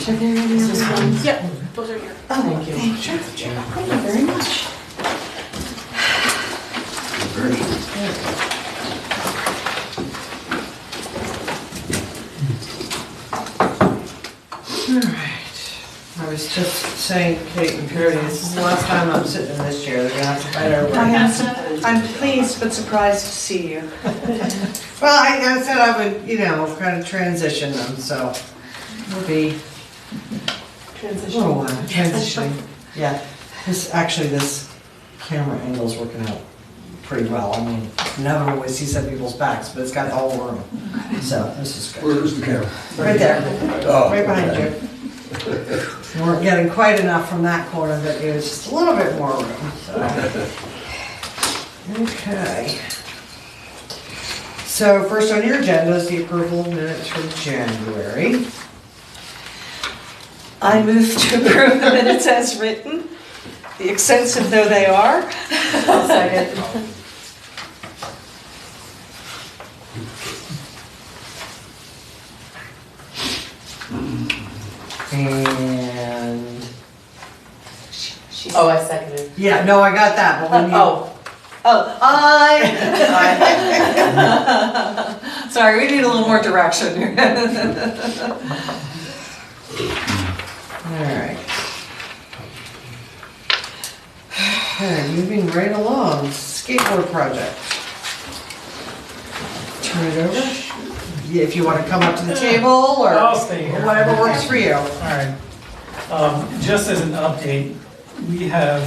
Are there any Is this other one? ones? Yep, those are here. Oh, Thank you. thank you. Thank you very much. Alright, I was just saying to Kate and Purity, this is the last time I'm sitting in this chair, they're gonna have to fight over it. I'm pleased but surprised to see you. Well, I said I would, kind of transition them, so it'll be a little while, transitioning. Yeah, this camera angle's working out pretty well. I mean, never always see some people's backs, but it's got the whole room, so this is good. Where's the camera? Right there, Oh, right behind okay. you. We weren't getting quite enough from that corner, that it was just a little bit more room, so. Okay. So first on your agenda is the approval of minutes from January. I move to approve the minutes as written, the extensive though they are. I'll second. And, Oh, I seconded. yeah, no, I got that, but when you, Oh. Oh, aye. Sorry, we need a little more direction here. alright. Okay, moving right along, skateboard project. Turn it over. Yeah, if you want to come up to the table or I'll stay here. whatever works for you. All right. Just as an update, we have.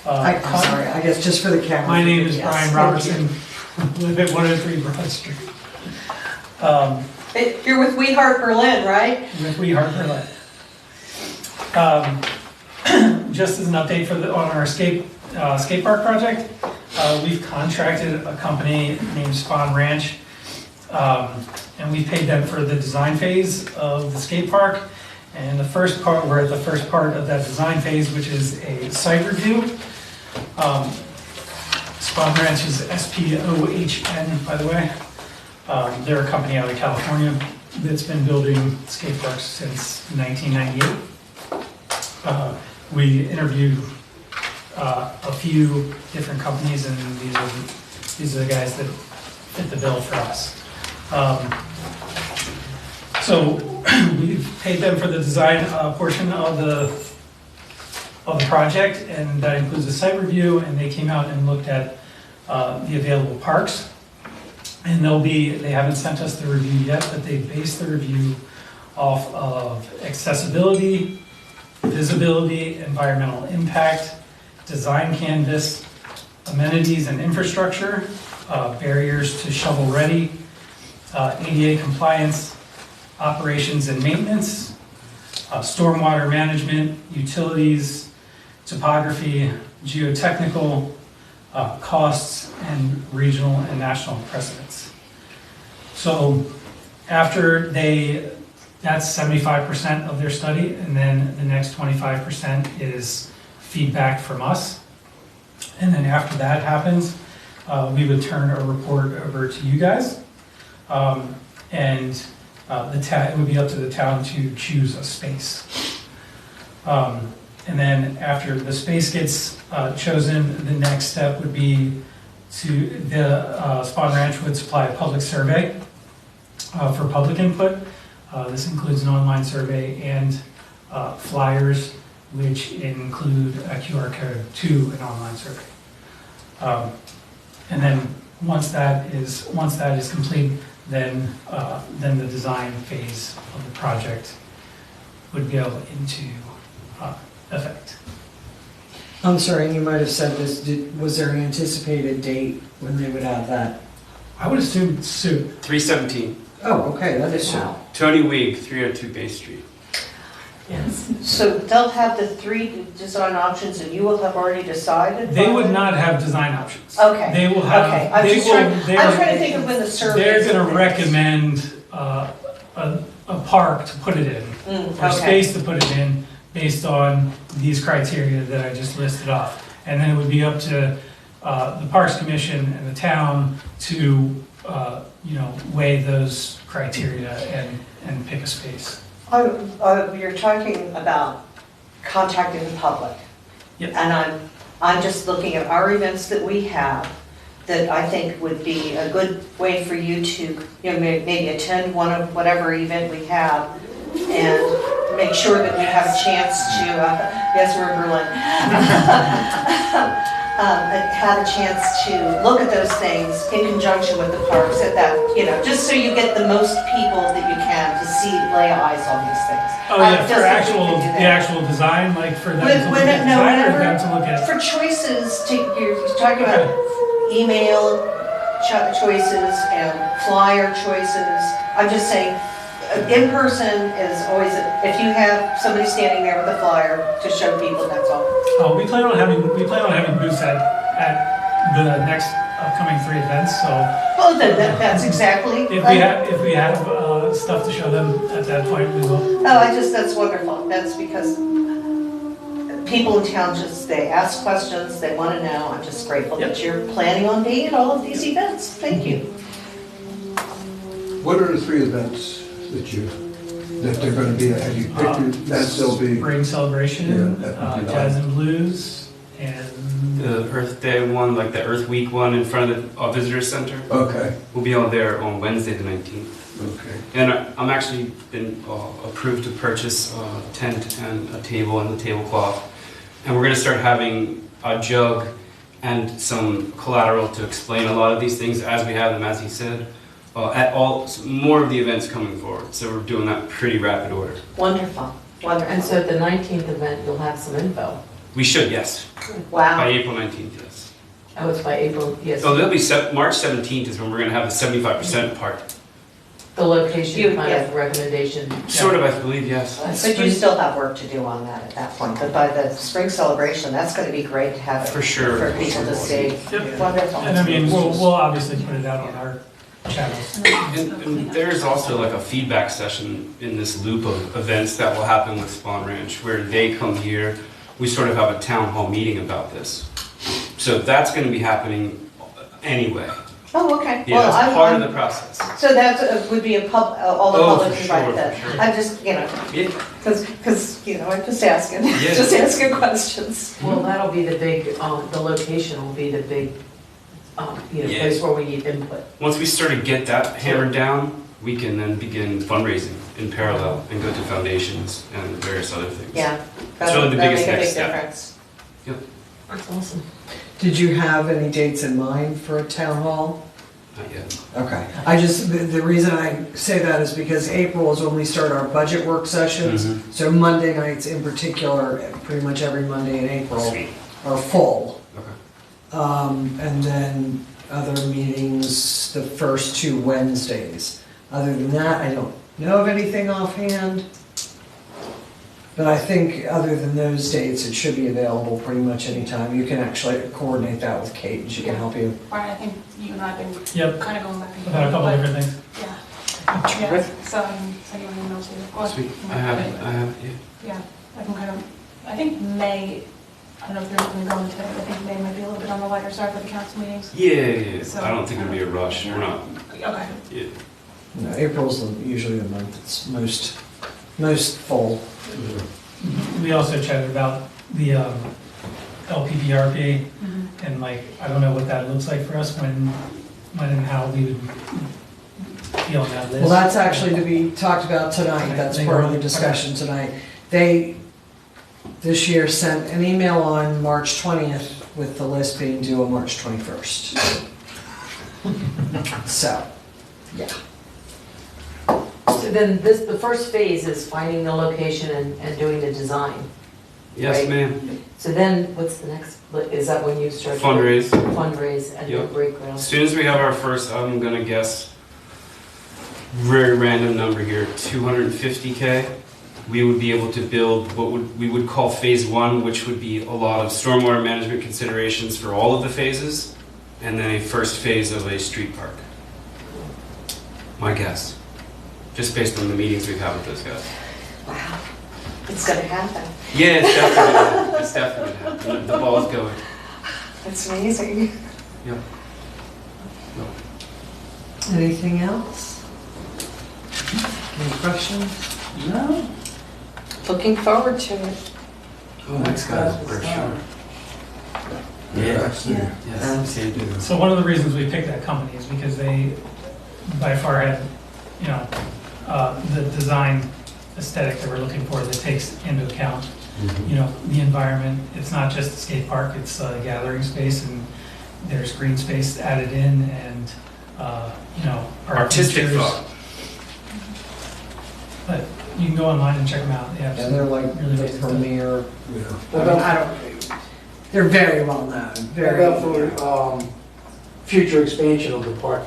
I'm sorry, I guess just for the camera. My name is Yes, Brian thank Robertson, live at 103 Broad Street. You're with We Heart Berlin, right? With We Heart Berlin. Just as an update on our skate park project, we've contracted a company named Spawn Ranch, and we paid them for the design phase of the skate park. And the first part, we're at the first part of that design phase, which is a site review. Spawn Ranch is SPOHN, by the way. They're a company out of California that's been building skate parks since 1998. We interviewed a few different companies, and these are the guys that fit the bill for us. So we've paid them for the design portion of the project, and that includes a site review, and they came out and looked at the available parks. And they haven't sent us the review yet, but they based the review off of accessibility, visibility, environmental impact, design canvas, amenities and infrastructure, barriers to shovel ready, ADA compliance, operations and maintenance, stormwater management, utilities, topography, geotechnical, costs, and regional and national precedents. So after that's 75% of their study, and then the next 25% is feedback from us. And then after that happens, we would turn a report over to you guys. And it would be up to the town to choose a space. And then after the space gets chosen, the next step would be the Spawn Ranch would supply a public survey for public input. This includes an online survey and flyers, which include a QR code to an online survey. And then once that is complete, then the design phase of the project would go into effect. I'm sorry, you might have said this, was there an anticipated date when they would have that? I would assume soon. 317, Oh, okay, that is soon. Wow. Tony Weig, 302 Bay Street. Yes. So they'll have the 3 design options and you will have already decided? They would by not have design options. then? Okay. They will have. Okay, I'm they just will- trying, I'm they're- trying to think of when the survey. They're gonna recommend a park to put it in, or Okay, space to put it in, based on these criteria that I just listed off. And then it would be up to the Parks Commission and the town to, weigh those criteria and pick a space. You're talking about contacting the public. Yes. And I'm just looking at our events that we have that I think would be a good way for you to, maybe attend one of whatever event we have and make sure that we have a chance to, yes, we're in Berlin, have a chance to look at those things in conjunction with the parks at that, just so you get the most people that you can to lay eyes on these things. Oh, yeah, Just for if we could do the that. actual design, like for them to look When- at no, design or whenever- them to look at? For choices, you're talking about email choices and flyer choices. I'm just saying, in person is always, if you have somebody standing there with a flyer to show people, that's all. Oh, we plan on having booths at the next upcoming 3 events, so Well, then, that's exactly. if we have stuff to show them at that point, we will. That's wonderful. That's because people in town they ask questions, they want to know. I'm just grateful that you're planning on being at all of these events. Thank you. What are the 3 events that they're gonna be at? Have you picked events they'll be? Spring Celebration, Yeah, that would be Jazz nice. and Blues, and The Earth Day one, like the Earth Week one in front of the Visitor Center, Okay, will be all there on Wednesday the 19th. okay. And I'm actually been approved to purchase a tent and a table and the tablecloth. And we're gonna start having a jug and some collateral to explain a lot of these things as we have them, as he said, at more of the events coming forward. So we're doing that pretty rapid order. Wonderful. Wonderful. And so at the 19th event, you'll have some info. We should, yes. By Wow. April 19th, yes. Oh, it's by April, yes. So there'll be March 17th is when we're gonna have the 75% part. The location kind Yeah. of recommendation. Sort of, I believe, yes. But you still have work to do on that at that point. But by the spring celebration, that's going to be great to have it. For sure. For people to see. Yep. Wonderful. And I mean, we'll obviously put it out on our channels. And there's also like a feedback session in this loop of events that will happen with Spawn Ranch, where they come here, we sort of have a town hall meeting about this. So that's gonna be happening anyway. Oh, okay. Yeah, Well, that's part of I'm, the process. so that would be all the Oh, public for invited sure, then. for sure. I'm just, Yeah, because, I'm just asking, Yeah. just asking questions. Well, that'll be the big, the location will be the big, Yeah. place where we need input. once we sort of get that hammered down, we can then begin fundraising in parallel and go to foundations and various other things. Yeah. really the That'll biggest make a next big step. difference. That's awesome. Did you have any dates in mind for a town hall? Not yet. Okay, the reason I say that is because April is when we start our budget work sessions. Mhm. So Monday nights in particular, pretty much every Monday in April Sweet. are full. Okay. And then other meetings the first 2 Wednesdays. Other than that, I don't know of anything offhand. But I think other than those dates, it should be available pretty much anytime. You can actually coordinate that with Kate and she can help you. Right, I think you and I have been Yep, kind of going back and forth. about a couple but- different things. Yeah, so I can send you an email too. Or Sweet. you can I have, have it. yeah. Yeah, I can kind of, I think May, I don't know if you're going to go into it, I think May might be a little bit on the lighter side for the council meetings. Yeah. So- I don't think it'll be a rush. We're not, Okay. yeah. No, April's usually the month that's most full. We also chatted about the LPDRP, and like, I don't know what that looks like for us, when and how we would be on that list. Well, that's actually to be talked about tonight, that's part of the discussion tonight. They, this year, sent an email on March 20th with the list being due on March 21st. So, yeah. So then the first phase is finding the location and doing the design. Yes, Right. ma'am. So then what's the next, is that when you start? to Fundraise. Fundraise and then Yep. break ground? As soon as we have our first, I'm gonna guess, very random number here, 250K, we would be able to build what we would call phase 1, which would be a lot of stormwater management considerations for all of the phases, and then a first phase of a street park. My guess, just based on the meetings we've had with those guys. Wow. It's going to happen. Yeah, it's definitely gonna happen. It's definitely gonna happen. The ball's going. That's amazing. Yep. Anything else? Any questions? No. Looking forward to it. Oh, next guys, for sure. Yeah, I see. Yes, they do. So one of the reasons we picked that company is because they by far had, you know, the design aesthetic that we're looking for that takes into account, you know, the environment. It's not just a skate park, it's a gathering space, and there's green space added in, and, you know, art Artistic features. thought. But you can go online and check them out. They have And they're some like really the nice stuff. premier, Yeah. What about, I don't, they're very well known, what very. about for future expansion of the park,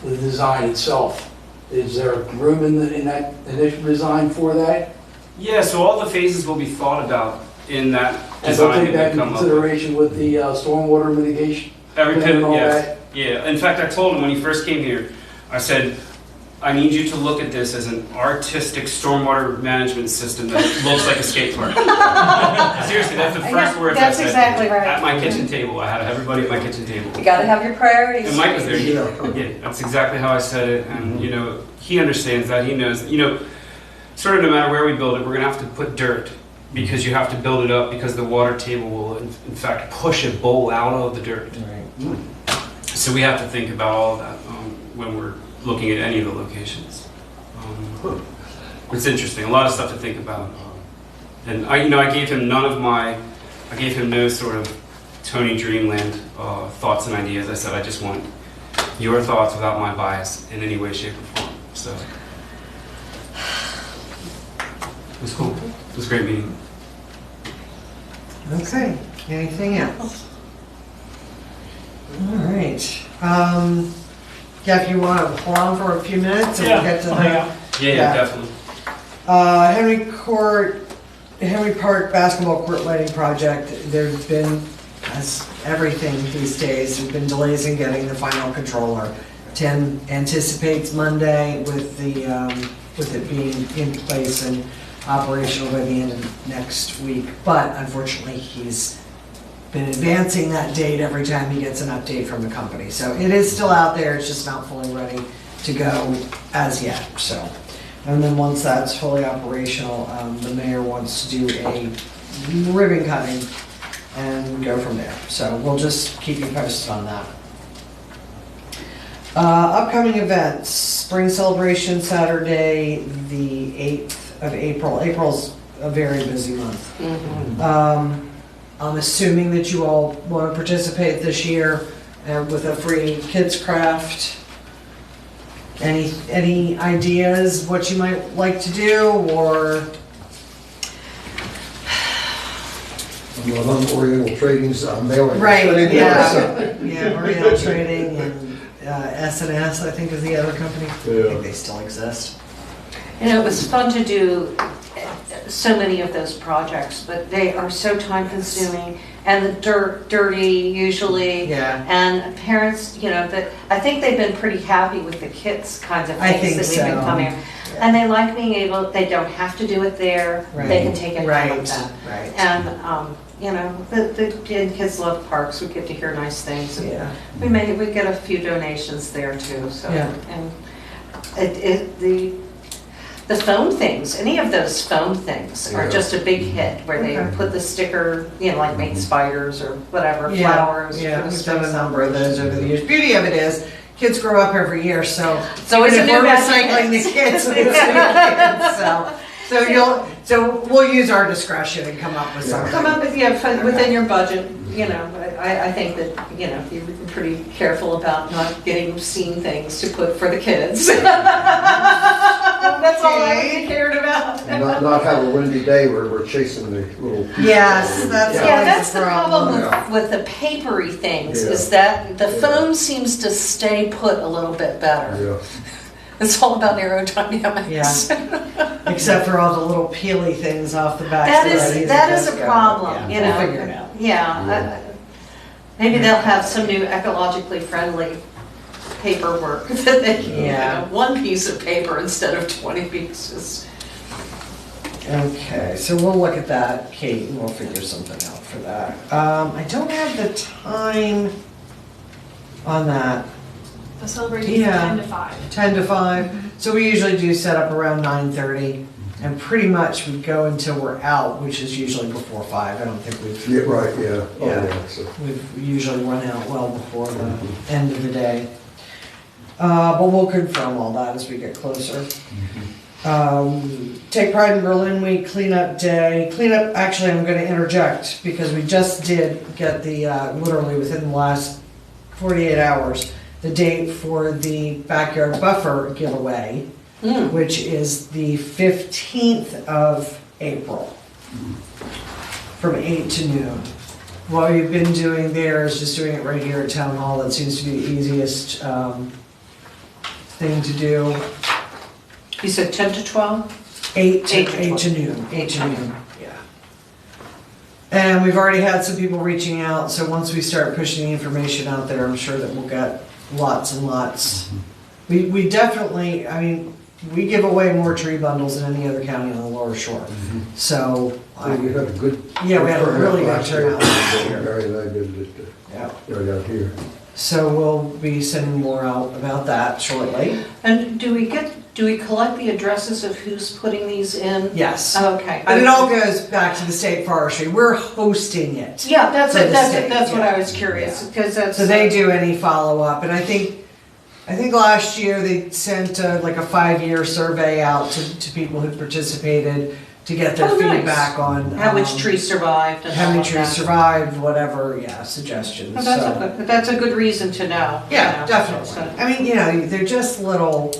the design itself? Is there room in that initial design for that? Yeah, so all the phases will be thought about in that And they'll design take that that we into come up with. consideration with the stormwater mitigation? Everything, plan and all yes. that? Yeah, in fact, I told him when he first came here, I said, I need you to look at this as an artistic stormwater management system that looks like a skate park. Seriously, that's the first words I That's said. exactly right. At my kitchen table, I had everybody at my kitchen table. You gotta have your priorities. And Mike was there, Yeah. yeah, that's exactly how I said it, and, you know, he understands that, he knows, you know, sort of no matter where we build it, we're gonna have to put dirt, because you have to build it up, because the water table will, in fact, push a bowl out of the dirt. So we have to think about all of that when we're looking at any of the locations. It's interesting, a lot of stuff to think about. And I gave him no sort of Tony Dreamland thoughts and ideas. I said, I just want your thoughts without my bias in any way, shape, or form. So it was cool. It was a great meeting. Okay, anything else? All right. Jeff, you want to hold on for a few minutes and we'll get to I'll hang the out. Yeah, Yeah. definitely. Henry Park basketball court lighting project? There's been, as everything these days, there's been delays in getting the final controller. Tim anticipates Monday with it being in place and operational by the end of next week. But unfortunately, he's been advancing that date every time he gets an update from the company. So it is still out there, it's just not fully ready to go as yet, so. And then once that's fully operational, the mayor wants to do a ribbon cutting and go from there. So we'll just keep you posted on that. Upcoming events, spring celebration Saturday, the 8th of April. April's a very busy month. I'm assuming that you all want to participate this year with a free kids craft. Any ideas what you might like to do, or? I'm Oriental Trading's mailing. Right, yeah, yeah, Oriental Trading and S&S, I think is the other company. I think they still exist. You know, it was fun to do so many of those projects, but they are so time consuming and the dirty usually. Yeah. And parents, you know, that I think they've been pretty happy with the kits kinds of I things think that we've been so. coming. And they like being able, they don't have to do it there, they can take it home with them. Right. And, you know, the kids love parks, we get to hear nice things. And Yeah. we get a few donations there too, so. Yeah. And the foam things, any of those foam things are Yeah. just a big hit, where they Okay. put the sticker, you know, like make spiders or whatever, Yeah, flowers. yeah, for the we've done a spring number of those over the years. Beauty of it is, kids grow up every year, so. So it's a if new we're batch of recycling the kids, it's new kids, so we'll use our discretion and come up with something. Come up with, within your budget, you know, I think that, you know, you're pretty careful about not getting obscene things to put for the kids. That's all I really cared about. And not have a windy day where we're chasing the little. people. Yes, that's Yeah, always that's the the problem Yeah. with the papery things, Yeah. is that the Yeah. foam seems to stay put a little bit better. Yeah. It's all about aerodynamics. Yeah. Except for all the little peely things off the back. That is a problem, you know. We'll figure it out. Yeah. Maybe they'll have some new ecologically friendly paperwork that they can, Yeah. one piece of paper instead of 20 pieces. Okay, so we'll look at that, Kate, and we'll figure something out for that. I don't have the time on that, The celebration is Yeah. 10 to 5. 10 to 5. So we usually do set up around 9:30. And pretty much we go until we're out, which is usually before 5. I don't think we've. Yeah, right, yeah. Oh, Yeah. yeah, so. We've usually run out well before the end of the day. But we'll confirm all that as we get closer. Take Pride in Berlin Week, cleanup day. Cleanup, actually, I'm gonna interject because we just did get the, literally within the last 48 hours, the date for the backyard buffer giveaway, which is the 15th of April, from 8 to noon. What we've been doing there is just doing it right here at Town Hall. That seems to be the easiest thing to do. You said 10 to 12? 8 to 8 to 8 to noon. 8 to noon. Yeah. And we've already had some people reaching out, so once we start pushing the information out there, I'm sure that we'll get lots and lots. We definitely, I mean, we give away more tree bundles than any other county on the Lower Shore. So, So you had a good. Yeah, we had a really good turnout last year. Mary and I did it yeah. right out here. So we'll be sending more out about that shortly. And do we collect the addresses of who's putting these in? Yes. Okay. But it all goes back to the state forestry. We're hosting it. Yeah, that's For it, the that's state, it, that's what yeah. I was curious, because that's. So they do any follow-up, and I think last year they sent like a 5-year survey out to people who participated to get their Oh, nice. feedback on. How much trees survived and How all many of trees that. survived, whatever, yeah, suggestions, Well, so. that's a good reason to know. Yeah, you know, definitely. so- I mean, you know, they're just little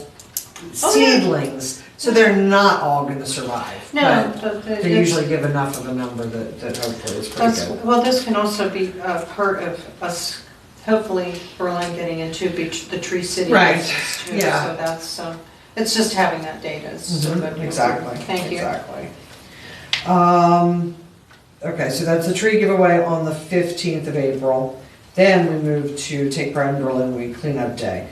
Oh, yeah. seedlings, so they're not all gonna survive. No, But but they usually give enough of a number that hopefully it's pretty that's, good. well, this can also be a part of us, hopefully Berlin getting into the Tree City Right, business too. yeah. So that's, it's just having that data is so good. Exactly. Thank you. Exactly. Okay, so that's the tree giveaway on the 15th of April. Then we move to Take Pride in Berlin Week Cleanup Day,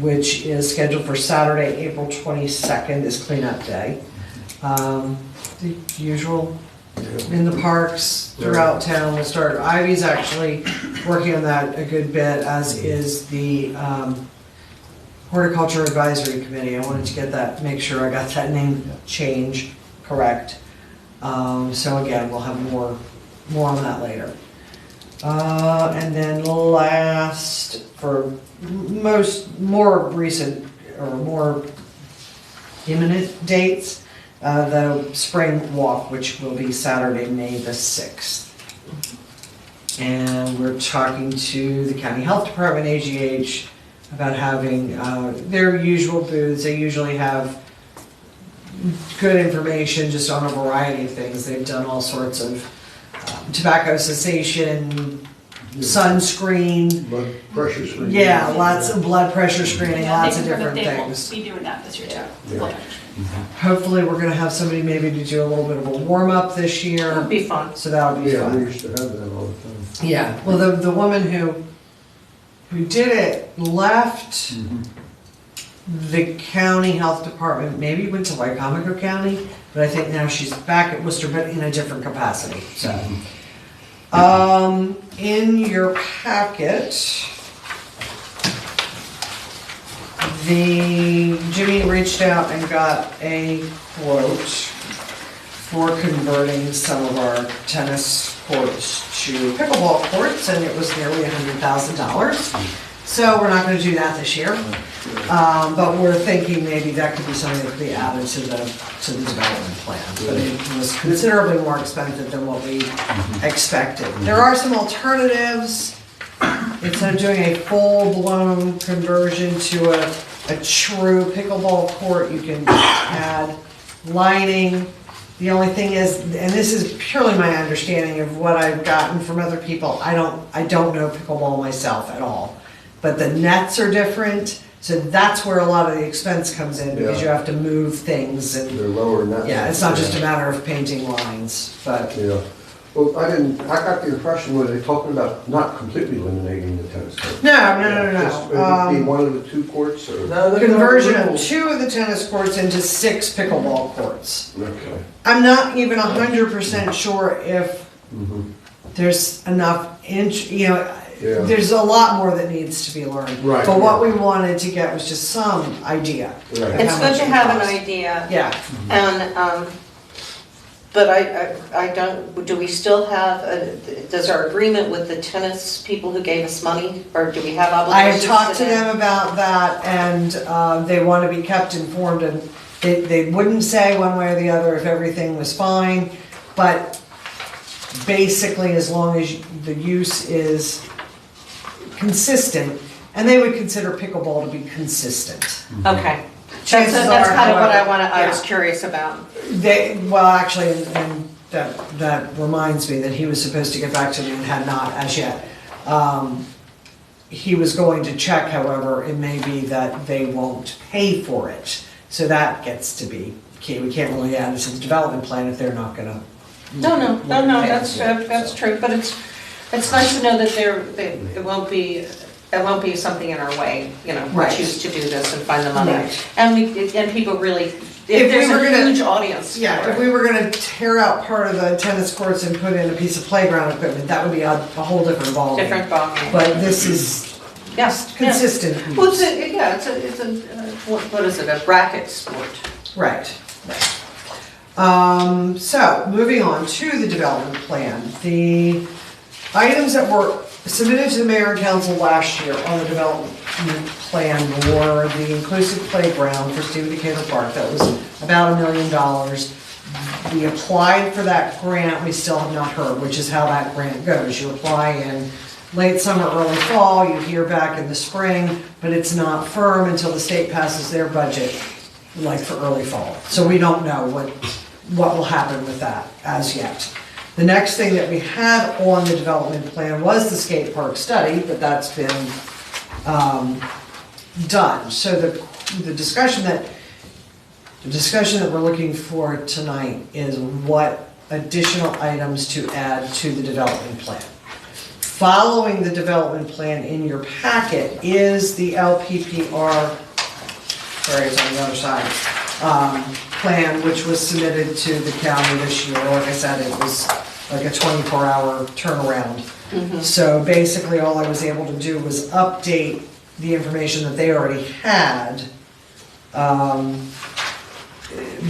which is scheduled for Saturday, April 22nd is cleanup day. The usual in the parks throughout town. We'll start, Ivy's actually working on that a good bit, as is the Horticulture Advisory Committee. I wanted to get that, make sure I got that name change correct. So again, we'll have more on that later. And then last, for more recent or more imminent dates, the spring walk, which will be Saturday, May the 6th. And we're talking to the county health department, AGH, about having their usual booths. They usually have good information just on a variety of things. They've done all sorts of tobacco cessation, sunscreen, Blood pressure screen. yeah, lots of blood pressure screening, Yeah, lots of they confirmed different that things. They will be doing that this year too. Yeah. Hopefully, we're gonna have somebody maybe to do a little bit of a warm-up this It'll year, be fun. so that'll be Yeah, we fun. used to have that all the time. Yeah, well, the woman who did it left the county health department, maybe went to Wycomico County, but I think now she's back at Worcester, but in a different capacity, so. In your packet, Jimmy reached out and got a quote for converting some of our tennis courts to pickleball courts, and it was nearly $100,000. So we're not gonna do that this year. But we're thinking maybe that could be something that could be added to the development plan. But it was considerably more expensive than what we expected. There are some alternatives. Instead of doing a full-blown conversion to a true pickleball court, you can add lining. The only thing is, and this is purely my understanding of what I've gotten from other people, I don't know pickleball myself at all. But the nets are different, so that's where a lot of the expense comes in, because you have to move things and, They're lower than that. yeah, it's not just a matter of painting lines, but, Yeah. Well, I got the impression, were they talking about not completely eliminating the tennis court? no. Just, it would be one of the two courts, or? Conversion of 2 of the tennis courts into 6 pickleball courts. Okay. I'm not even 100% sure if Mhm. there's enough Yeah. there's a lot more that needs to be learned. Right, But what yeah. we wanted to get was just some idea. Right. of It's how good much to it have an costs. idea, Yeah, and, but I don't, do we still have, does our agreement with the tennis people who gave us money, or do we have I obligations have talked to them? them about that, and they want to be kept informed, and they wouldn't say one way or the other if everything was fine, but basically, as long as the use is consistent, and they would consider pickleball to be consistent. Okay. Chances That's are, kind of what however, I was yeah. curious about. Well, actually, and that reminds me that he was supposed to get back to me and had not as yet. He was going to check, however, it may be that they won't pay for it. So that gets to be key. We can't really add it to the development plan if they're not gonna. No, that's true, but it's nice to know that it won't be something in our way, you know, we Right. choose to do this and find the money. Right. And people really, If we if there's were a gonna- huge audience. Yeah, for if it. we were gonna tear out part of the tennis courts and put in a piece of playground equipment, that would be a whole different ballgame. Different ballgame. But this is Yes, yeah. consistent. Well, use. it's a, what is it, a racket sport? Right. So, moving on to the development plan. The items that were submitted to the mayor and council last year on the development plan were the inclusive playground for Stephen Decatur Park. That was about $1 million. We applied for that grant, we still have not heard, which is how that grant goes. You apply in late summer, early fall, you hear back in the spring, but it's not firm until the state passes their budget, like for early fall. So we don't know what will happen with that as yet. The next thing that we had on the development plan was the skate park study, but that's been done. So the discussion that we're looking for tonight is what additional items to add to the development plan. Following the development plan in your packet is the LPPR, sorry, it's on the other side, plan, which was submitted to the county this year. Like I said, it was like a 24-hour turnaround. So basically, all I was able to do was update the information that they already had.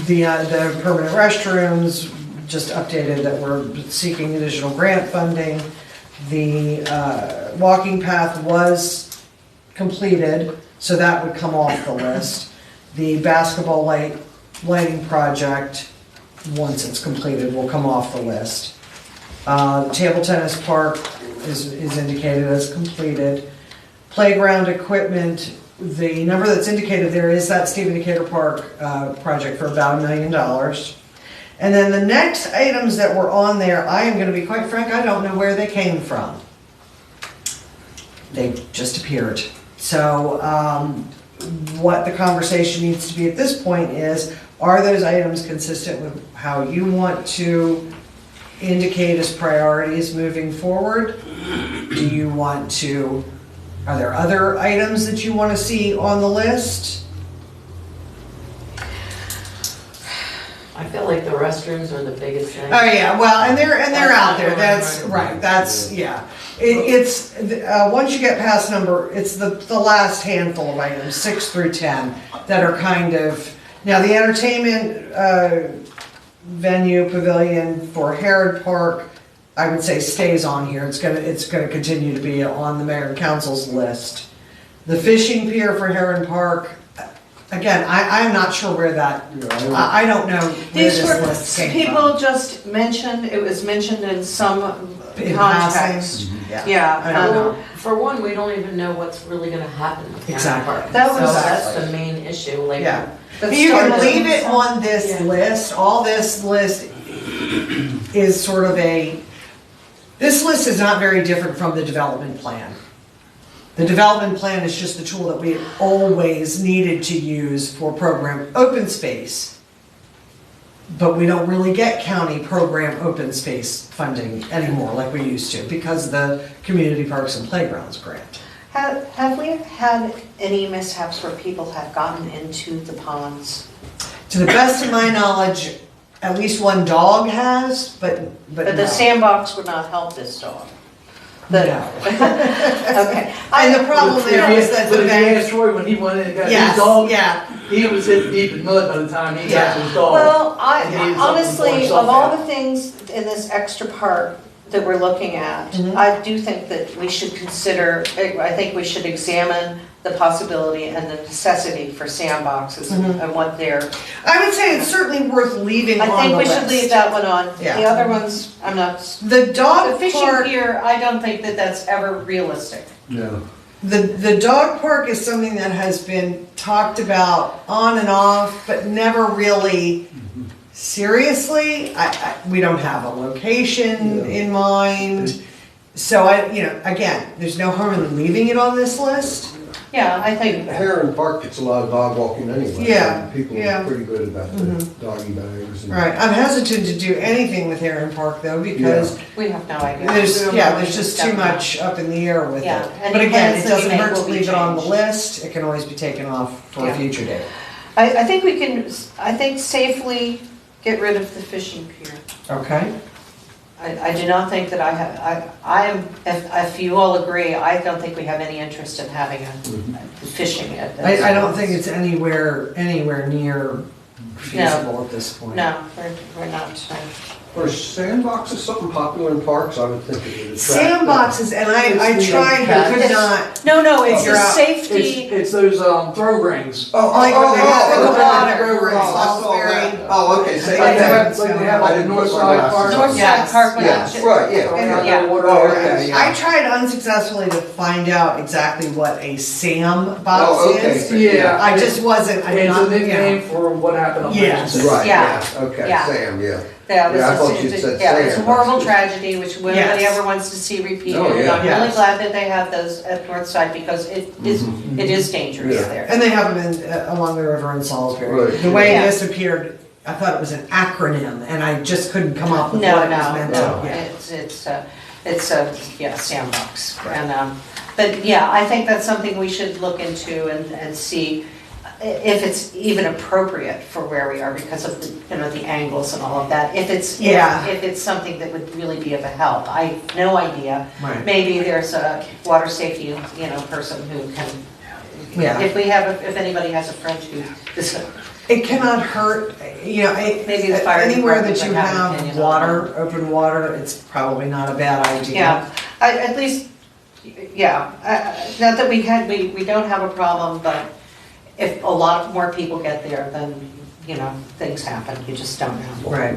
The permanent restrooms, just updated that we're seeking additional grant funding. The walking path was completed, so that would come off the list. The basketball lighting project, once it's completed, will come off the list. The table tennis park is indicated as completed. Playground equipment, the number that's indicated there is that Stephen Decatur Park project for about $1 million. And then the next items that were on there, I am gonna be quite frank, I don't know where they came from. They just appeared. So, what the conversation needs to be at this point is, are those items consistent with how you want to indicate as priorities moving forward? Do you want to, are there other items that you want to see on the list? I feel like the restrooms are the biggest thing. Oh, yeah, well, and they're out there, That's that's, right. right, that's, yeah. It's, once you get past it's the last handful of items, 6 through 10, that are kind of, now the entertainment venue pavilion for Herod Park, I would say stays on here, it's gonna continue to be on the mayor and council's list. The fishing pier for Heron Park, again, I'm not sure where that, I don't know where These this were, list came from. people just mentioned, it was mentioned in some In context. passing, yeah. Yeah, I don't know. For one, we don't even know what's really gonna happen with County Exactly. Park. That So was- that's the main issue, like. Yeah. That You can started- leave it on this Yeah. list, all this list is sort of this list is not very different from the development plan. The development plan is just the tool that we always needed to use for program open space. But we don't really get county program open space funding anymore like we used to because of the Community Parks and Playgrounds grant. Have we had any mishaps where people have gotten into the ponds? To the best of my knowledge, at least one dog has, but But the no. sandbox would not help this dog. The- No. Okay. And the problem there is that But the if you bank, ask Troy, when he went in and got his yes, dog, yeah, he was hit deep in mud by the time he got to his dog. Well, And he needed something honestly, for himself of all now. the things in this extra part that we're looking at, Mhm. I do think that we should consider, I think we should examine the possibility and the necessity for sandboxes Mhm. and what they're, I would say it's certainly worth leaving on the I think we list. should leave that one on. Yeah. The other ones, I'm not, The the dog fishing park, pier, I don't think that that's ever realistic. No. the dog park is something that has been talked about on and off, but never really seriously. We don't have a location No. in mind. So again, there's no harm in leaving it on this list. Yeah, I think, Heron Park gets a lot of dog walking anyway. Yeah, People yeah. are pretty good about the Mhm. doggy bags. and- Right, I'm hesitant to do anything with Heron Park though, because we have no idea. there's just too Don't know. much up in the air with Yeah, it. any But again, plans it that we doesn't make hurt to will be leave it on the changed. list, it can always be taken off for a Yeah. future date. I think we can, I think safely get rid of the fishing pier. Okay? I do not think that I am, if you all agree, I don't think we have any interest in having a fishing at this. I don't think it's anywhere near feasible at this point. No, we're not. Are sandboxes something popular in parks? I would think it would attract. Sandboxes, and I It's the tried, but could It's- not. No, it's Figure the out- safety, It's those throw rings. Like when they have the okay. water, where it's Oh, I all saw very. that. Oh, okay, say Like they that. have, like they have I on the didn't north put my side glasses park. on. North Side Yes. Park, when Yes, it's- right, yeah. Around Yeah. the water Oh, areas. okay, yeah. I tried unsuccessfully to find out exactly what a Sam Oh, box okay. is. Yeah. I just wasn't, I did It's a not, nickname for what happened on Yes. Bridges. Right, Yeah. yeah, okay, Yeah. Sam, yeah. yeah, it was Yeah, I just- thought you it's a- said yeah, it's a sand. horrible tragedy, which nobody Yes. ever wants to see repeated. Oh, And yeah. I'm really Yes. glad that they have those at North Side, because it is dangerous Yeah. there. and they have them along the river in Salisbury. Right. The way Yeah. this appeared, I thought it was an acronym, and I just couldn't come up with No, what it was meant to. no, Yeah. it's a, yeah, sandbox. And, but yeah, I think that's something we should look into and see if it's even appropriate for where we are because of the angles and all of that. If Yeah. it's something that would really be of a help. I have no idea. Right. Maybe there's a water safety, person who can, Yeah. if anybody has a friend who is, It cannot hurt, Maybe the fire anywhere department that you might have an have opinion on water, open water, it's probably not a bad idea. yeah, at least, yeah, not that we don't have a problem, but if a lot more people get there, then, things happen, you just don't know. Right.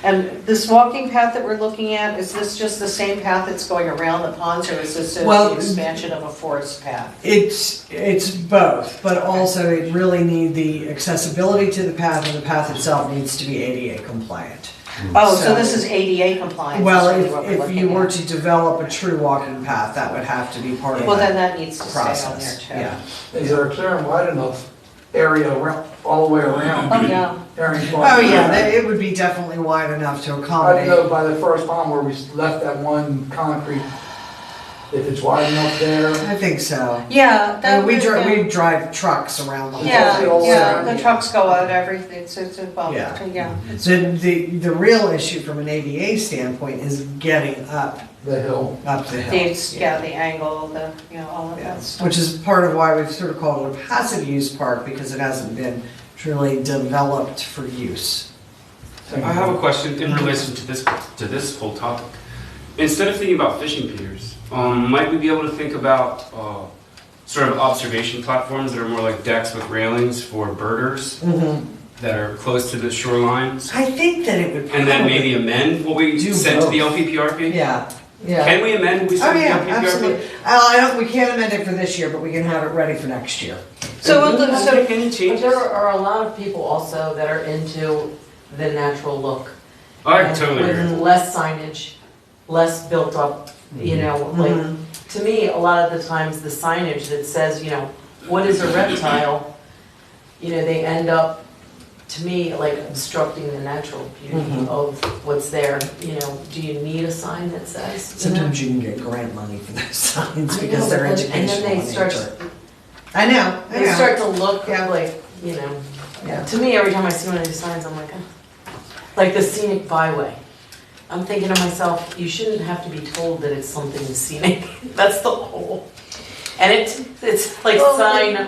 And this walking path that we're looking at, is this just the same path that's going around the ponds, or is this Well, an expansion of a forest path? It's both, but also it really need the accessibility to the path, and the path itself needs to be ADA compliant. Oh, so So- this is ADA compliant? is Well, really what we're if looking you were at. to develop a true walking path, that would have to be part of Well, then that that needs to stay on there process. too. Yeah. Is there a clear and wide enough area around, all the way around? Oh, yeah. Herring Park? Oh, yeah, it would be definitely wide enough to I don't accommodate. know by the first pond where we left that one concrete, if it's wide enough there. I think so. Yeah. that We would- drive trucks around the whole Yeah, thing. yeah, so- the trucks go out everything, it's, well, Yeah. yeah. The real issue from an ADA standpoint is getting up The hill. the hill. The angle, all of that stuff. Which is part of why we've sort of called it a passive use park, because it hasn't been truly developed for use. I have a question in relation to this whole topic. Instead of thinking about fishing piers, might we be able to think about sort of observation platforms that are more like decks with railings for birders that are close to the shorelines? I think that it would probably. And then maybe amend what we Do sent to the both. LPPRP? Yeah, yeah. Can we amend what we Oh, sent to the yeah, LPPRP? absolutely. We can't amend it for this year, but we can have it ready for next year. So we'll Doesn't do, that so, make any But changes? there are a lot of people also that are into the natural look. I And totally agree. With less signage, less built up, like, to me, a lot of the times, the signage that says, what is a reptile, they end up, to me, like obstructing the natural beauty of what's there. Do you need a sign that says? Sometimes you can get grant money for those signs I because know, they're but educational and then they in start, nature. I know. they start to look Yeah. like, Yeah. to me, every time I see one of these signs, I'm like, like the scenic byway. I'm thinking to myself, you shouldn't have to be told that it's something scenic. That's the whole. And it's like Well, sign, It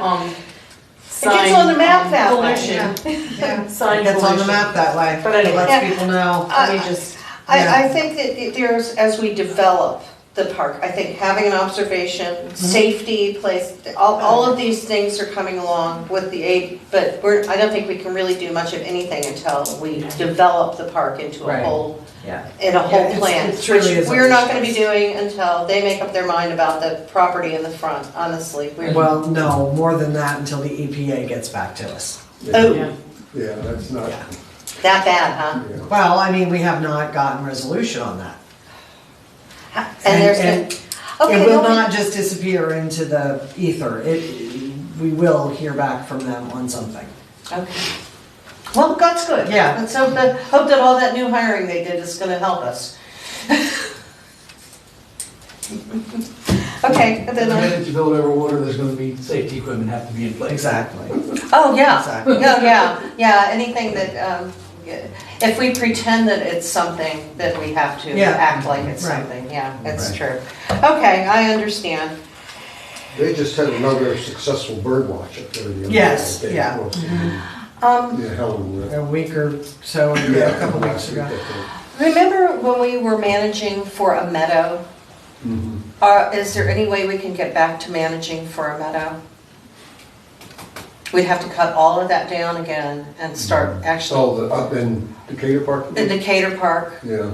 gets on the map that way. pollution. Yeah. Sign It gets on the pollution. map that way. But anyway. Lets people know. Let me just, I think that there's, as we develop the park, I think having an observation, safety place, all of these things are coming along with the aid, but I don't think we can really do much of anything until we develop the park into a Right. whole, Yeah. in a whole it's- plan. it truly Which is we're not gonna be ambitious. doing until they make up their mind about the property in the front, honestly. Well, no, more than that until the EPA gets back to us. Oh, yeah. Yeah, that's not, Yeah. that bad, huh? yeah. Well, I mean, we have not gotten resolution on that. And there's been, okay, It will no, not just disappear into the ether. We will hear back from them on something. okay. Well, that's good. Yeah. Let's hope that all that new hiring they did is gonna help us. Okay, and The then minute you build over water, there's gonna be safety equipment have to be in place. Exactly. oh, yeah, Exactly. yeah, anything that, if we pretend that it's something, then we have to Yeah. act like it's Right. something, yeah, it's Right. true. Okay, I understand. They just had another successful bird watch up there the other day. Yes, They yeah. close. Um, Yeah, Helen. A week or so, Yeah, a couple weeks ago. remember when we were managing for a meadow? Mhm. Is there any way we can get back to managing for a meadow? We'd have to cut all of that down again and start actually, Oh, up in Decatur Park? in Decatur Park. Yeah.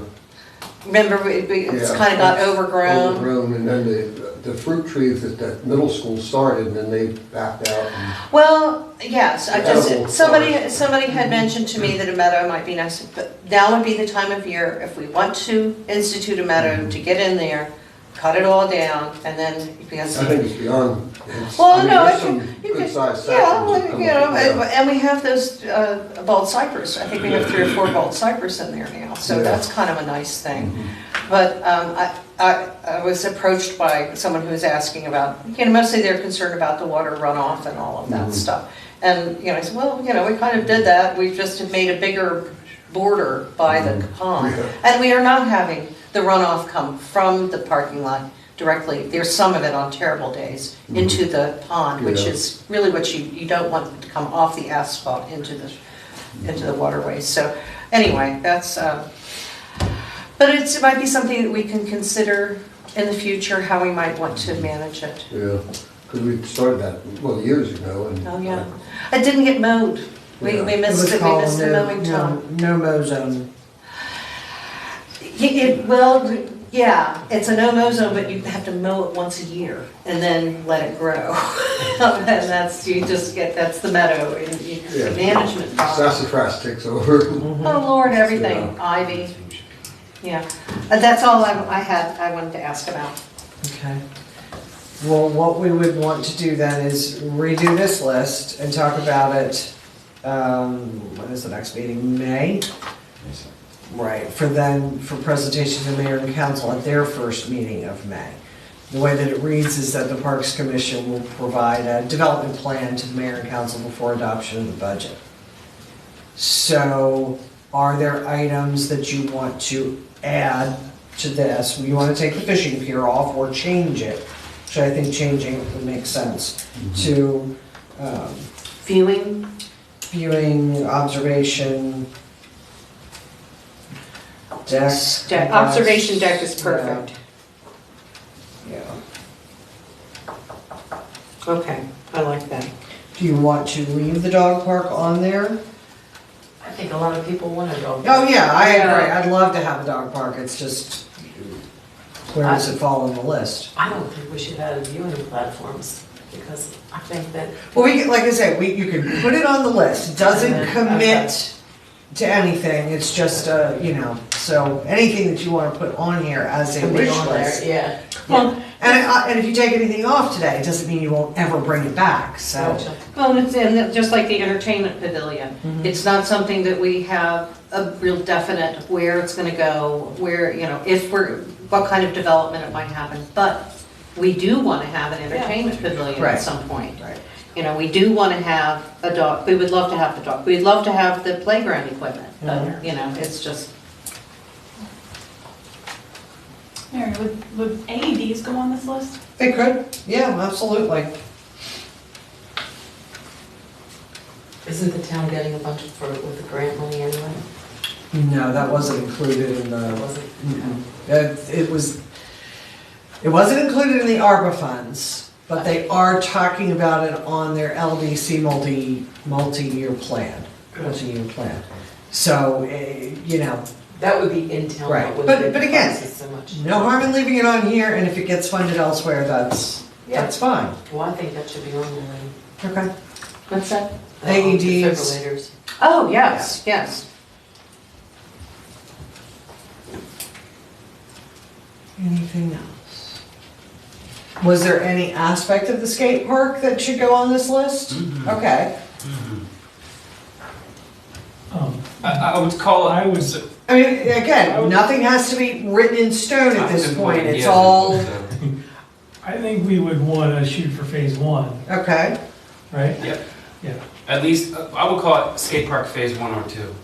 Remember, it's Yeah. kind of got overgrown. Overgrown, and then the fruit trees that the middle school started, and then they backed out. And Well, yes, Edible somebody forest. had mentioned to me that a meadow might be nice, but now would be the time of year, if we want to institute a meadow, to get in there, cut it all down, and then, because. I think it's beyond. It's- Well, I mean, no, there's it some can, you can, good-sized yeah, sections well, that come you know, up, yeah. and we have those bald cypress, I think we have 3 or 4 bald cypress in there now, so Yeah. that's kind of a nice thing. Mhm. But I was approached by someone who was asking about, mostly they're concerned about the water runoff and all of that Mhm. stuff. And, I said, well, we kind of did that, we just have made a bigger border by the pond. Yeah. And we are not having the runoff come from the parking lot directly, there's some of it on terrible days, into the pond, which Yeah. is really what you don't want to come off the asphalt into the waterways. So anyway, that's, but it might be something that we can consider in the future, how we might want to manage it. Yeah, because we started that, well, years ago, and. Oh, yeah. It didn't get mowed. We Yeah. missed it, we missed the mowing time. No mow zone. Well, yeah, it's a no-mow zone, but you have to mow it once a year and then let it grow. And that's, that's the meadow and Yeah. management problem. Sassafras takes over. Oh, Lord, everything, ivy, yeah. That's all I wanted to ask about. Okay. Well, what we would want to do then is redo this list and talk about it, when is the next meeting, May? Right, for presentation to the mayor and council at their first meeting of May. The way that it reads is that the Parks Commission will provide a development plan to the mayor and council before adoption of the budget. So, are there items that you want to add to this? You want to take the fishing pier off or change it? Which I think changing it would make sense to Viewing, viewing, observation, deck. observation deck is perfect. Yeah. Okay, I like that. Do you want to leave the dog park on there? I think a lot of people want to go. Oh, yeah, I Yeah. agree. I'd love to have a dog park. It's just, where does it fall on the list? I don't think we should add viewing platforms, because I think that. Well, like I said, you can put it on the list. It doesn't Okay. commit to anything. It's just, so anything that you want to put on here as a Can be wish on there, list. yeah. Well, And if you take anything off today, it doesn't mean you won't ever bring it back, so. Gotcha. well, and just like the entertainment pavilion, it's not something that we have a real definite where it's gonna go, where, what kind of development it might happen, but we do wanna have an entertainment pavilion Right. at some point. Right. We do wanna have a dog, we would love to have the dog, we'd love to have the playground equipment, but, Mhm. it's just, Mary, would AEDs go on this list? They could, yeah, absolutely. Isn't the town getting a bunch with the grant money anyway? No, that wasn't included in Or the, was it? it wasn't included in the ARPA funds, but they are talking about it on their LDC multi-year plan, multi-year plan. So, you know, That would be in town. Right. that wouldn't But be again, processed so much. no harm in leaving it on here, and if it gets funded elsewhere, that's fine. Well, I think that should be on there. Okay. What's that? AEDs. Defibrillators. Oh, yes, yes. Anything else? Was there any aspect of the skate park that should go on this list? Okay. I would call it. I would, I mean, again, nothing has to be written in stone at this point, it's all, I think we would want to shoot for phase one, okay, right? Yep. Yeah. At least, I would call it skate park phase 1 or 2,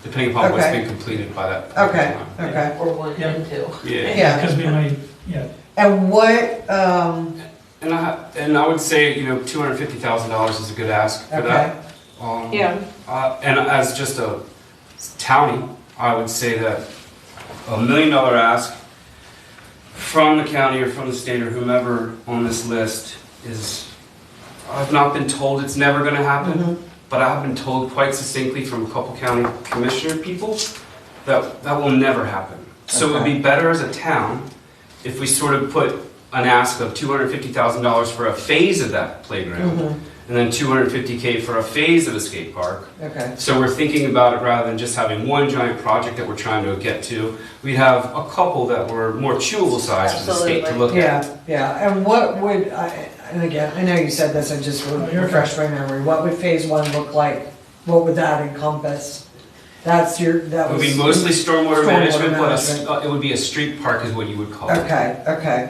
depending upon what's Okay. been completed by that. point in okay, time. okay. Or one and two. Yeah. Yeah. Because we might, yeah. And what, And I would say, $250,000 is a good ask for okay, that. Yeah. And as just a townie, I would say that $1 million ask from the county or from the state or whomever on this list is, I've not been told it's never going to happen, Mhm. but I have been told quite succinctly from a couple county commissioner people that that will never happen. So it would be better as a town if we sort of put an ask of $250,000 for a phase of that playground, Mhm. and then $250K for a phase of a skate park. okay, So we're thinking about it rather than just having one giant project that we're trying to get to. We'd have a couple that were more chewable size for the state to look at. yeah, yeah, and what would, and again, I know you said this, I just refreshed my memory, what would phase one look like? What would that encompass? That It was. would be mostly stormwater Stormwater management, but management. it would be a street park is what you would call it. Okay, okay,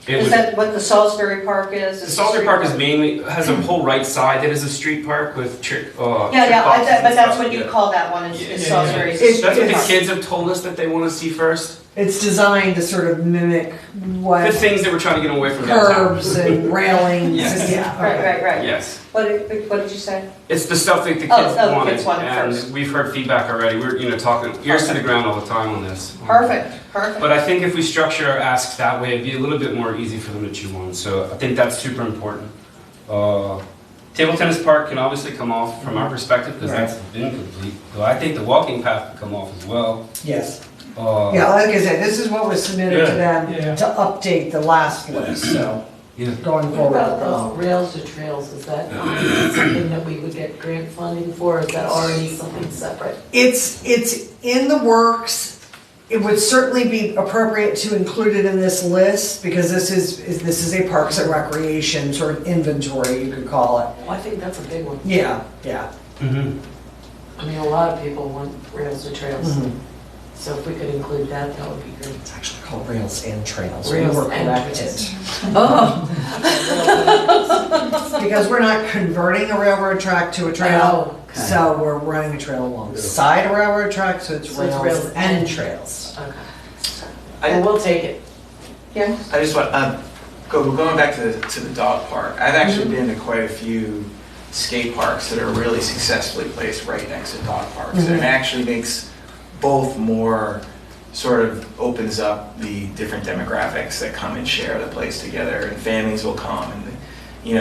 It Is would- that what the Salisbury Park is? The Salisbury Park is mainly, has a whole right side that is a street park with trick, Yeah, yeah, boxes and but that's stuff, what you yeah. call that one, is Yeah, is yeah, Salisbury. It- That's what the it's- kids have told us that they want to see first. it's designed to sort of mimic The what things that we're trying to get away from downtown. curbs and railings, Yes. and, yeah, Right, okay. right, right. Yes. What did you say? It's the stuff that the kids Oh, the wanted, kids wanted first. and we've heard feedback already. We're, talking ears to the ground all the time on this. Perfect, perfect. But I think if we structure our asks that way, it'd be a little bit more easy for them to chew on. So I think that's super important. Table tennis park can obviously come off from our perspective because Right. that's been complete. Though I think the walking path could come off as well. Yes, Uh, yeah, like I said, this is what was submitted to them Yeah. to update the last list, so yeah. going What forward. about those rails to trails, is that something that we would get grant funding for, or is that already something separate? It's in the works. It would certainly be appropriate to include it in this list because this is a Parks and Recreation sort of inventory, you could call it. Well, I think that's a big one. Yeah, yeah. Mhm. I mean, a lot of people want rails to trails, Mhm. so if we could include that, that would be great. It's actually called Rails and Trails. We Rails were and corrected. Oh. Because we're not converting a railroad track to a trail. Oh, okay. So we're running a trail alongside a railroad track, so it's So it's rails rails and and- trails. Okay. Well, we'll take it. Yeah, I just want, going back to the dog park, I've actually been to quite a few skate parks that are really successfully placed right next to dog parks. And it actually makes both more, sort of opens up the different demographics that come and share the place together, and families will come, and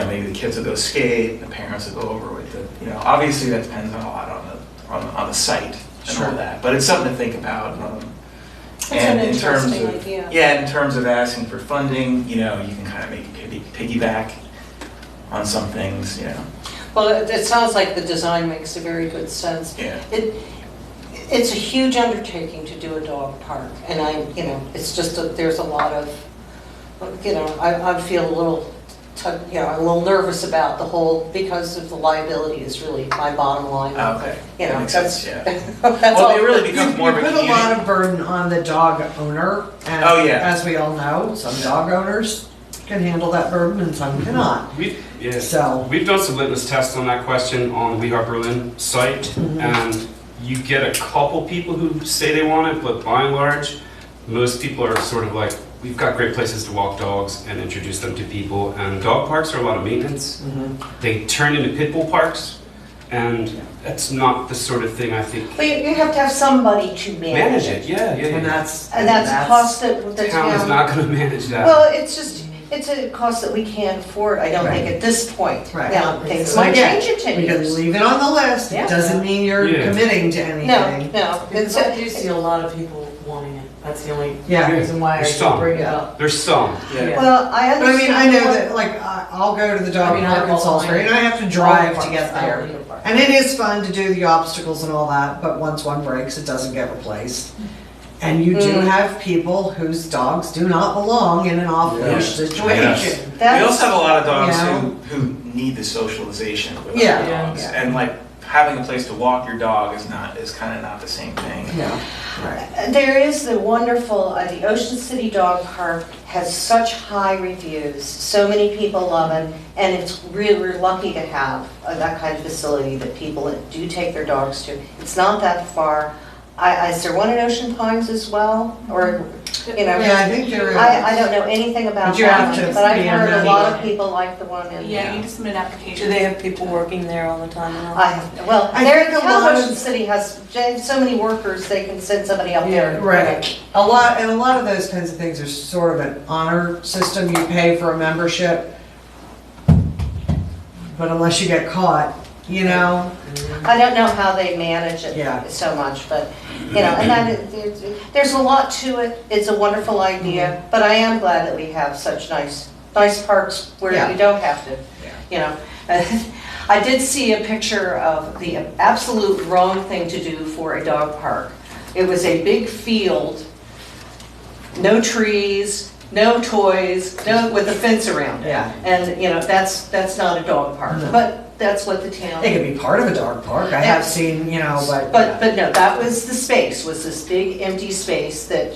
maybe the kids will go skate, and the parents will go over with the, obviously that depends on a lot on the site and all Sure. that, but it's something to think about. that's an And in terms interesting of, idea. yeah, in terms of asking for funding, you can kind of make piggyback on some things, Well, it sounds like the design makes a very good sense. yeah. It's a huge undertaking to do a dog park, and it's just, there's a lot of, I feel a little, a little nervous about the whole, because of the liability is really my bottom line. Okay. That makes That's, sense, yeah. that's Well, all. it really becomes more of a You put a community. lot of burden on the dog owner, and Oh, yeah. as we all know, some dog owners can handle that burden and some cannot. Yeah. So, We've done some litmus tests on that question on We Heart Berlin site, and you get a couple people who say they want it, but by and large, most people are sort of like, we've got great places to walk dogs and introduce them to people. And dog parks are a lot of maintenance. They turn into pit bull parks, and that's not the sort of thing I think. But you have to have somebody to manage it. Yeah. And that's. And that's a cost that the The town is town, not going to manage that. well, it's a cost that we can't afford, I don't think, Right. at this point. Right. Now, things So might again, change in 10 We can years. leave it on the list, Yeah. it doesn't mean you're Yeah. committing to No, anything. no, Because it's, I do see a lot of people wanting it. That's the only Yeah. reason why I There's did some. bring it Yeah. up. There's some. Yeah. well, I But I mean, understand. I know what- that, like, I'll go to the dog I mean, I park in walk Salisbury, and I have to All drive the to get parks. I there. don't need a park. And it is fun to do the obstacles and all that, but once one breaks, it doesn't get replaced. And you do have people whose dogs do not belong in an off-leash Yes. situation. We That's, also have a lot of dogs Yeah. who need the socialization with Yeah. other dogs. Yeah. And like having a place to walk your dog is kind of not the same thing. Yeah, right. there is the wonderful, the Ocean City Dog Park has such high reviews. So many people love it, and it's really, we're lucky to have that kind of facility that people do take their dogs to. It's not that far. Is there one in Ocean Pines as well? Or, you know? Yeah, I think there is. I don't know anything about But you that have one, to but I've be a heard a member. lot of people like the one in. Yeah, you need to submit an application. Do they have people working there all the time now? I have, well, I there, think a South lot of- Ocean City has so many workers, they can send somebody up there. Right. A lot of those kinds of things are sort of an honor system. You pay for a membership, but unless you get caught, you know. I don't know how they manage Yeah. it so much, but, you know, and there's a lot to it. It's a wonderful idea, but I am glad that we have such nice parks where Yeah. you don't have to, you know. I did see a picture of the absolute wrong thing to do for a dog park. It was a big field, no trees, no toys, with a fence around it. Yeah. And, you know, that's not a dog park, No. but that's what the town. It could be part of a dog park. I have seen, you know, but. But no, that was the space, was this big empty space that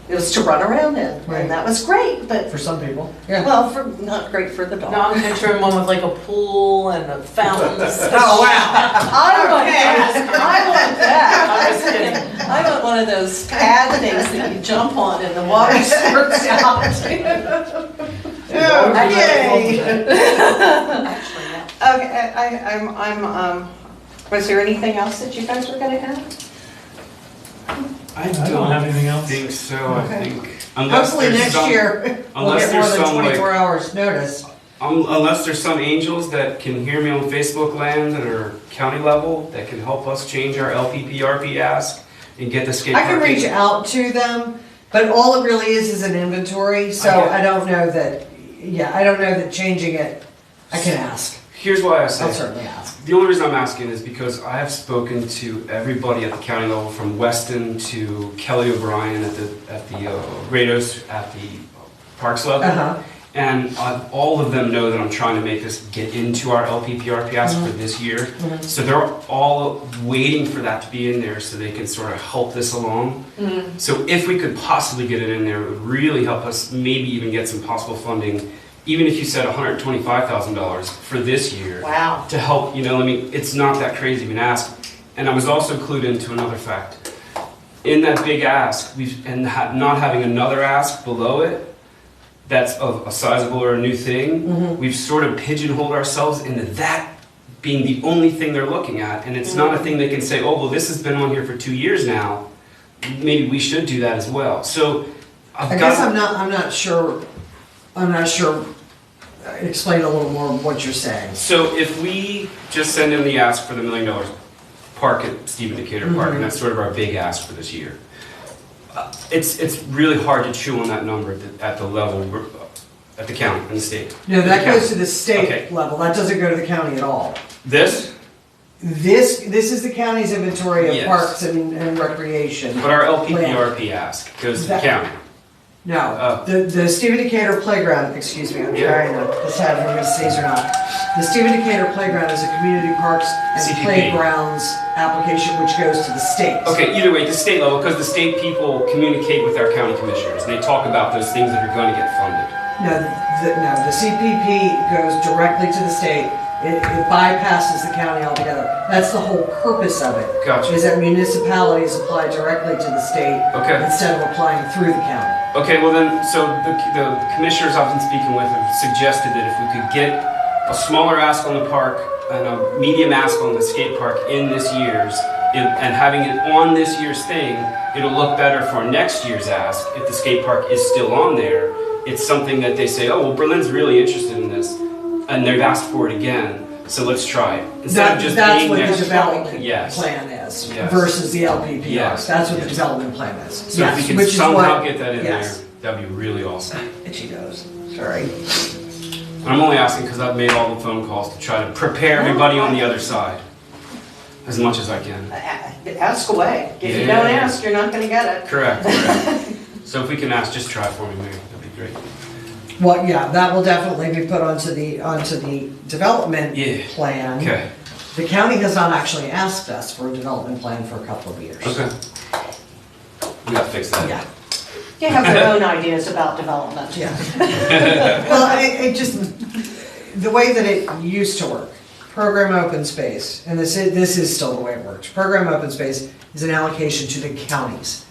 it was to run around in, Right. and that was great, but, For some people. Yeah. well, not great for the No, dog. I'm picturing one with like a pool and a fountain. Oh, wow. I want that, I'm just kidding. I want one of those pad things that you jump on and the water squirts out. Okay. Actually, yeah. Okay, was there anything else that you guys were gonna add? I I don't have anything else. think so. Okay. I think unless Hopefully there's next some, year, we'll unless get more there's than some, like- 24 hours notice. unless there's some angels that can hear me on Facebook land that are county level that can help us change our LPPRP ask and get the skate I can park in. reach out to them, but all it really is an inventory, so I get it. I don't know that, I don't know that changing it, I can ask. Here's why I I'll say certainly ask. the only reason I'm asking is because I have spoken to everybody at the county level, from Weston to Kelly O'Brien at the Rados at the Parks level. Uh-huh. And all of them know that I'm trying to make this get into our LPPRP ask for this year. Mhm. So they're all waiting for that to be in there so they can sort of help this along. So if we could possibly get it in there, it would really help us maybe even get some possible funding, even if you said $125,000 for this year Wow. to help, you know, I mean, it's not that crazy of an ask. And I was also clued into another fact. In that big ask, not having another ask below it, that's of a sizable or a new thing, we've sort of pigeonholed ourselves into that being the only thing they're looking at. And it's not a thing they can say, oh, well, this has been on here for 2 years now. Maybe we should do that as well. So I guess I'm not sure, explain a little more what you're saying. So if we just send in the ask for the $1 million park at Stephen Decatur Park, and that's sort of our big ask for this year, it's really hard to chew on that number at the level, at the county and the state. No, that The county. goes to the state Okay. level, that doesn't go to the county at all. This, This is the county's inventory of Yes. parks and recreation. but our LPPRP ask goes to the That- county. No, Oh. the Stephen Decatur Playground, excuse me, I'm Yeah. trying to decide if I'm gonna sneeze or not. The Stephen Decatur Playground is a community parks and CPP. playgrounds application which goes to the state. Okay, either way, the state level, because the state people communicate with our county commissioners, and they talk about those things that are going to get funded. No, the CPP goes directly to the state. It bypasses the county altogether. That's the whole purpose of it. Gotcha. Is that municipalities apply directly to the state Okay. instead of applying through the county. Okay, well then, so the commissioners I've been speaking with have suggested that if we could get a smaller ask on the park and a medium ask on the skate park in this year's, and having it on this year's thing, it'll look better for next year's ask if the skate park is still on there. It's something that they say, oh, well, Berlin's really interested in this, and they've asked for it again, so let's try it. Instead of just That's being what the next. development Yes. plan is Yes. versus the LPPR. Yes. That's what the Yes. development plan is. So if we Yes, can which is somehow what- get that in yes. there, that'd be really awesome. Itchy nose, sorry. I'm only asking because I've made all the phone calls to try to prepare everybody on the other side as much as I can. Ask away. If you Yeah. don't ask, you're not gonna get it. Correct. So if we can ask, just try for me, Mary. That'd be great. Well, yeah, that will definitely be put onto the development Yeah. plan. Okay. The county has not actually asked us for a development plan for a couple of years. Okay. We gotta fix that. Yeah, They have their own ideas about development. yeah. Well, it just, the way that it used to work, program open space, and this is still the way it works. Program open space is an allocation to the counties.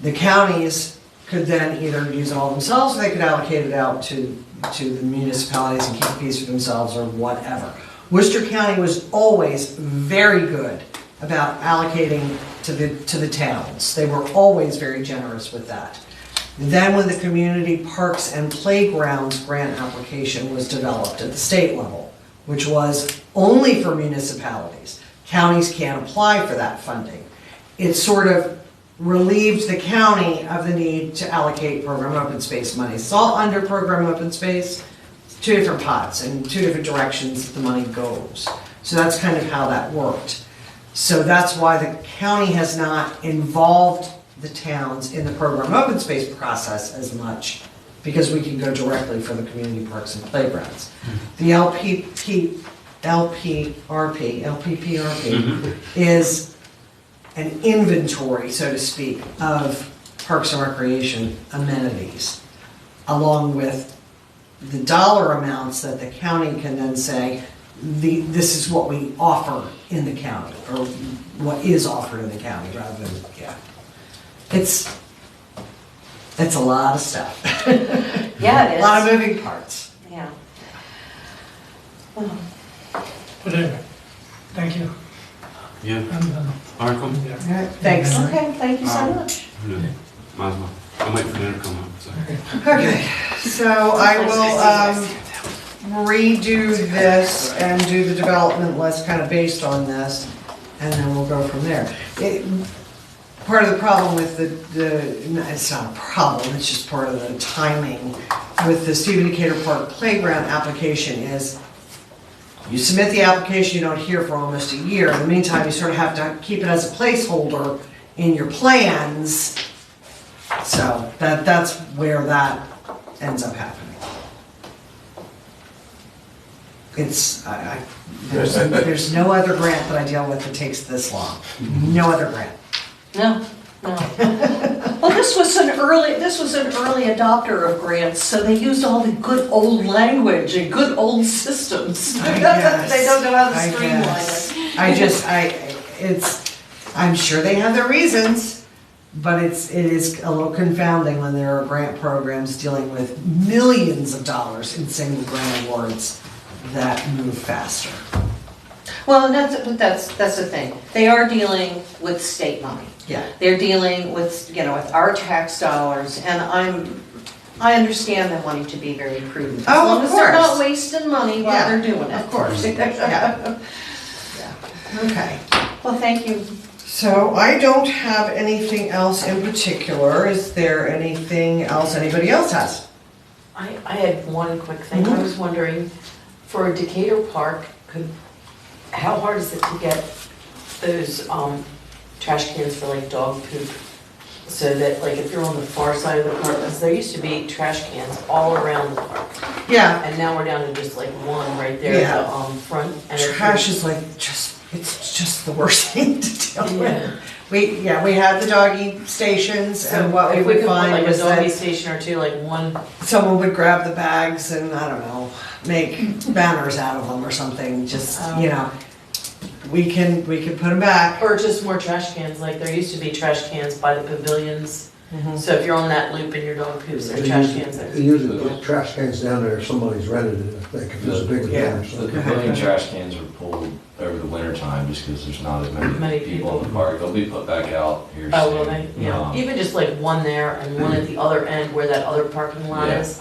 The counties could then either use it all themselves, or they could allocate it out to the municipalities and keep a piece for themselves or whatever. Worcester County was always very good about allocating to the towns. They were always very generous with that. Then when the Community Parks and Playgrounds grant application was developed at the state level, which was only for municipalities, counties can't apply for that funding. It sort of relieved the county of the need to allocate program open space money. It's all under program open space, two different pots and two different directions the money goes. So that's kind of how that worked. So that's why the county has not involved the towns in the program open space process as much, because we can go directly for the community parks and playgrounds. The LPPRP is an inventory, so to speak, of parks and recreation amenities, along with the dollar amounts that the county can then say, this is what we offer in the county, or what is offered in the county, rather than, yeah. It's a lot of stuff. Yeah, it A lot of is. moving parts. Yeah. But anyway, thank you. Yeah. I'm done. Article? Yeah. All right, thanks. Okay, thank you so much. Yeah. Might as well. I'm waiting for dinner to come up, so. Okay, so I will redo this and do the development list kind of based on this, and then we'll go from there. Part of the problem with it's not a problem, it's just part of the timing with the Stephen Decatur Park Playground application is you submit the application, you don't hear for almost a year. In the meantime, you sort of have to keep it as a placeholder in your plans. So that's where that ends up happening. There's no other grant that I deal with that takes this long. No other grant. No, no. Well, this was an early adopter of grants, so they used all the good old language and good old systems. I guess. They don't know how to I streamline guess. it. I'm sure they have their reasons, but it is a little confounding when there are grant programs dealing with millions of dollars in single grant awards that move faster. Well, that's the thing. They are dealing with state money. Yeah. They're dealing with, with our tax dollars, and I understand them wanting to be very prudent. Oh, As long of as they're not course. wasting money while Yeah, they're doing it. of course. Yeah. Okay. Well, thank you. So I don't have anything else in particular. Is there anything else anybody else has? I had one quick thing. I was wondering, for a Decatur Park, how hard is it to get those trash cans for like dog poop? So that like if you're on the far side of the park, because there used to be trash cans all around the park. Yeah. And now we're down to just like one right there Yeah. at the front. And if Trash is like it's just the worst thing to deal Yeah. with. we had the doggy stations and what we If we would could put find like a was doggy that station or two, like one, someone would grab the bags and, I don't know, make banners out of them or something, just, you know. We can put them back. or just more trash cans, like there used to be trash cans by the pavilions. Mhm. So if you're on that loop and your dog poops, there's trash cans there. They usually put trash cans down there if somebody's rented it, I think, if it's a big Yeah. event or The something. pavilion trash cans are pulled over the winter time just because there's not as Many many people in the park. They'll be put back out here soon. Oh, will they? Yeah, Um, even just like one there and one at the other end where that other parking lot Yeah. is.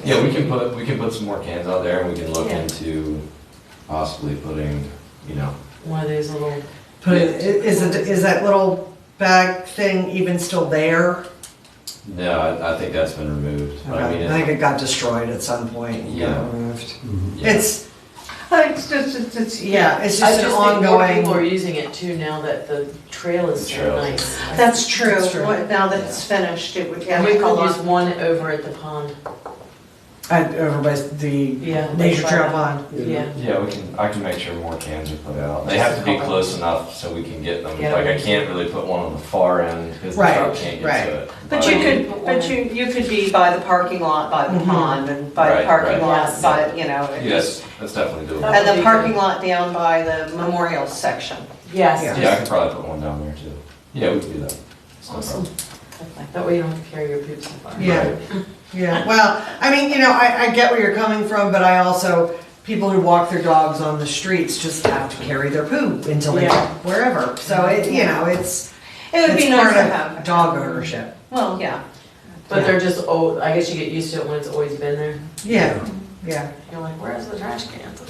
Yeah, we can put some more cans out there and we can look Yeah. into possibly putting, you know, One of those little, Is that little bag thing even still there? no, I think that's been removed. But I mean, I think it got destroyed at some point and got Yeah. removed. yeah. It's just, yeah, it's I just an just think more people are ongoing. using it too now that the trail is The so trail. nice. That's true. That's true. Now that it's finished, it would, yeah, And we make a could lot. use one over at the pond. Over by the Yeah. nature like trail by pond. that. Yeah. Yeah, I can make sure more cans are put out. They have to be close enough so we can get them. Yeah. Like I can't really put one on the far end because the Right, truck can't get right. to it. But you could be by the parking lot, by the Mhm. pond, and by the Right, parking right. lot, Yes. by, you know. Yes, that's definitely doable. That And would the be parking good. lot down by the memorial section. Yes. Yeah. Yeah, I could probably put one down there too. Yeah, we could do that. It's no Awesome. problem. That way you don't have to carry your poops so far. Yeah. Yeah, well, I mean, I get where you're coming from, but I also, people who walk their dogs on the streets just have to carry their poop until they Yeah. get wherever. So it's It would be it's nice part to of have. dog ownership. Well, yeah. But they're just old, I guess you get used to it when it's always been there. Yeah, yeah. You're like, where's the trash cans?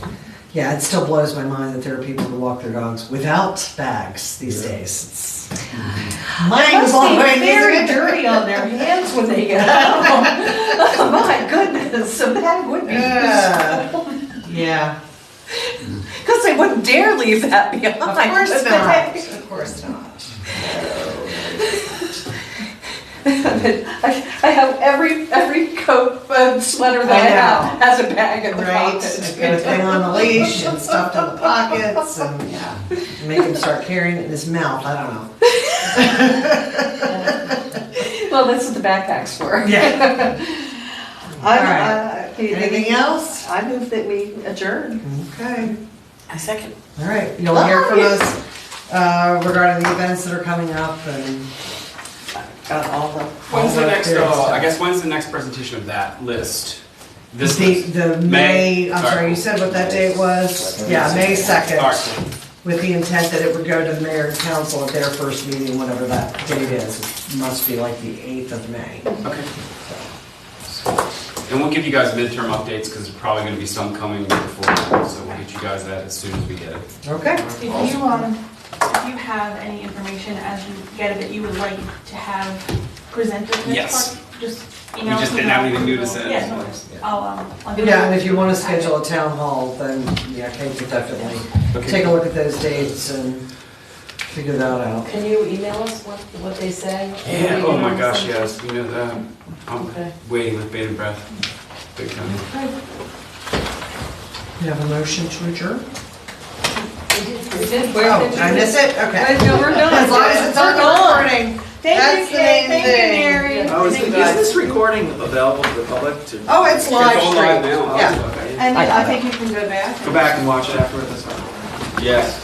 Yeah, it still blows my mind that there are people who walk their dogs without bags these days. It's They mind must be blowing, very isn't it? dirty on their hands when they get home. My goodness, a bag would be useful. Yeah, Because they wouldn't dare leave that behind. of course But not, they- of course not. I have every coat, sweater that I have has a bag in the Right, pocket. I've got a thing on the leash and stuffed in the pockets and, yeah, make him start carrying it in his mouth, I don't know. Well, that's what the backpack's for. Yeah. Anything else? I move that we adjourn. Okay, I second. all right, you'll hear from us regarding the events that are coming up and. Got all the. When's the next, good stuff. I guess when's the next presentation of that list? This The, list? the May? May, I'm Alright, sorry, you cool. said what that date was? Yeah, May 2nd, Alright, cool. with the intent that it would go to the mayor and council at their first meeting, whatever that date is. It must be like the 8th of May. Okay. And we'll give you guys midterm updates because there's probably going to be some coming before that, so we'll get you guys that as soon as we get it. Okay. If you have any information as you get it that you would like to have presented in this Yes. part, just We email. just me didn't and have anything new to I'll- say. Yeah, no worries. I'll do Yeah, and it. if you want to schedule a town hall, then yeah, Kate could definitely take a look at those dates and figure that out. Can you email us what they say? Yeah, Or oh email my us gosh, something? yes, you know that. I'm Okay. waiting with bated breath. Big time. You have a motion to adjourn? We did. Oh, did I miss it? Okay. No, we're done. As long as it's on the recording. Thank That's you, the Kate. main Thank you, thing. Mary. Oh, is Thank you. this recording available to the public to? Oh, it's live It's all live stream. now. Yeah. Okay. And I think you can go back. Go back and watch it afterward, that's fine. Yes.